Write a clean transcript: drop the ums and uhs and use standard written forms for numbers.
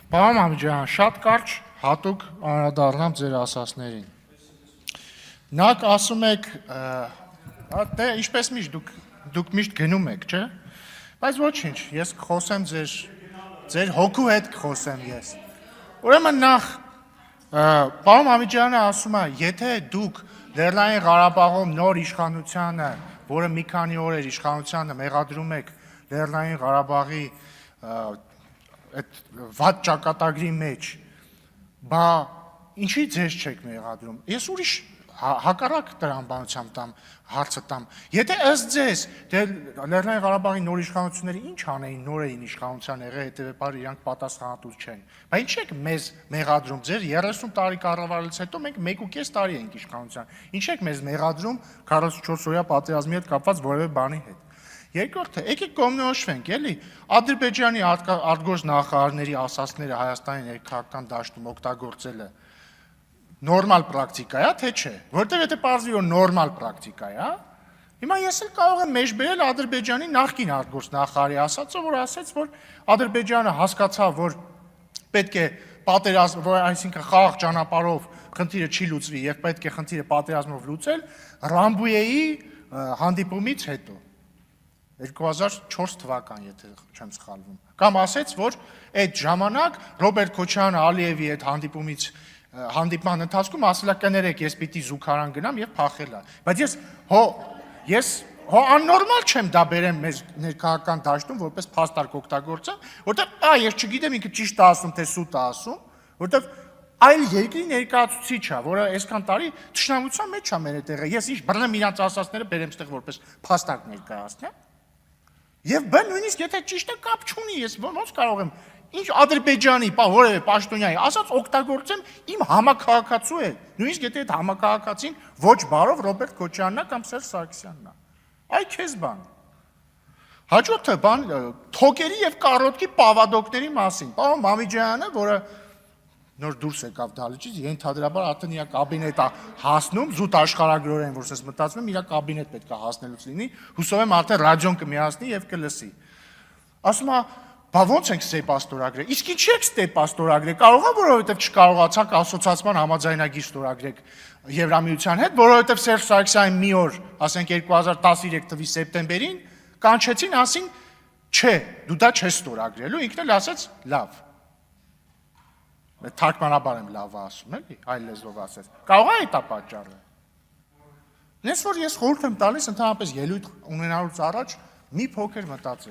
Պարոն Ամիջյան, շատ կարճ հատուկ անդրադառնամ ձեր ասածներին։ Նախ ասում եք, դե ինչպես միշտ դուք միշտ գնում եք, չէ՞։ Բայց ոչինչ, ես կխոսեմ ձեր հոգու հետ կխոսեմ ես։ Ուրեմն նախ պարոն Ամիջյանը ասում է, եթե դուք Լեռնային Ղարաբաղում նոր իշխանությանը, որը մի քանի օր էր իշխանությանը մեղադրում եք Լեռնային Ղարաբաղի այդ վատ ճակատագրի մեջ, բա ինչի ձեզ չեք մեղադրում։ Ես ուրիշ հակառակ տրամաբանությամբ տամ հարցը տամ։ Եթե ըստ ձեզ դե Լեռնային Ղարաբաղի նոր իշխանությունները ինչ անեին, նոր էին իշխանության եղել, հետևաբար իրանք պատասխանատու չեն։ Բա ինչ եք մեզ մեղադրում, ձեր 30 տարի կառավարելուց հետո մենք 1.5 տարի ենք իշխանության։ Ինչ եք մեզ մեղադրում 44 օրյա պատերազմի հետ կապված որևէ բանի հետ։ Երկրորդը, եկեք կողմնորոշվենք, էլի, Ադրբեջանի արտգործ նախարարների ասածները Հայաստանի ներքաղաքական դաշտում օգտագործելը նորմալ պրակտիկա է, թե չէ, որտեղ եթե պարզվի, որ նորմալ պրակտիկա է, հիմա ես էլ կարող եմ մեջ բերել Ադրբեջանի նախկին արտգործ նախարարի ասածը, որ ասաց, որ Ադրբեջանը հասկացավ, որ պետք է պատերազմ, որ այսինքն խաղաղ ճանապարհով խնդիրը չի լուծվի եւ պետք է խնդիրը պատերազմով լուծել Ռամբույեի հանդիպումից հետո 2004 թվական, եթե չեմ սխալվում, կամ ասեց, որ այդ ժամանակ Ռոբերտ Քոչարյանը Ալիևի այդ հանդիպման ընթացքում ասել է կներեք, ես պիտի զուգարան գնամ եւ փախելա, բայց ես աննորմալ չեմ դա բերեմ մեզ ներքաղաքական դաշտում որպես փաստարկ օգտագործեմ, որտեղ ես չգիտեմ ինքը ճիշտ է ասում թե սուտ է ասում, որտեղ այլ երկրի ներկայացուցիչ է, որը այսքան տարի թշնամության մեջ է մեր այդտեղը, ես ինչ բռնեմ իրանց ասածները բերեմ ստեղ որպես փաստարկ ներկայացնեմ։ Եվ նույնիսկ եթե ճիշտ է կապ չունի, ես ոնց կարող եմ ինչ Ադրբեջանի, որևէ պաշտոնյայի ասած օգտագործեմ իմ համակարգացու է, նույնիսկ եթե այդ համակարգացին ոչ բարով Ռոբերտ Քոչարյանն է կամ Սերժ Սարգսյանն է։ Այ քեզ բան։ Հաջորդը թոկերի եւ կարոտքի պավադոկների մասին։ Պարոն Մամիջյանը, որը նոր դուրս եկավ դահլիճից, ենթադրաբար արդեն իր կաբինետ է հասնում, զուտ աշխարհագրորեն, որ ես մտածում եմ, իր կաբինետ պետք է հասնելուց լինի, հուսով եմ արդեն ռադիոն կմիացնի եւ կլսի։ Ասում է, բա ո՞նց ենք ստեպ ստորագրել։ Իսկ ինչի եք ստեպ ստորագրել։ Կարող է, որովհետեւ չկարողացաք ասոցիացիան համաձայնագիր ստորագրեք Եվրամիության հետ, որովհետեւ Սերժ Սարգսյանին մի օր, ասենք 2013 թվականի սեպտեմբերին, կանչեցին, ասին, չէ, դու դա չես ստորագրելու, ինքն էլ ասեց, լավ։ Թարգմանաբար եմ լավ ասում, էլի, այլ լեզվով ասես։ Կարող է դա պատճառը։ Ես որ ես խորհուրդ եմ տալիս ընդհանրապես ելույթ ունենալուց առաջ մի փոքր մտածել։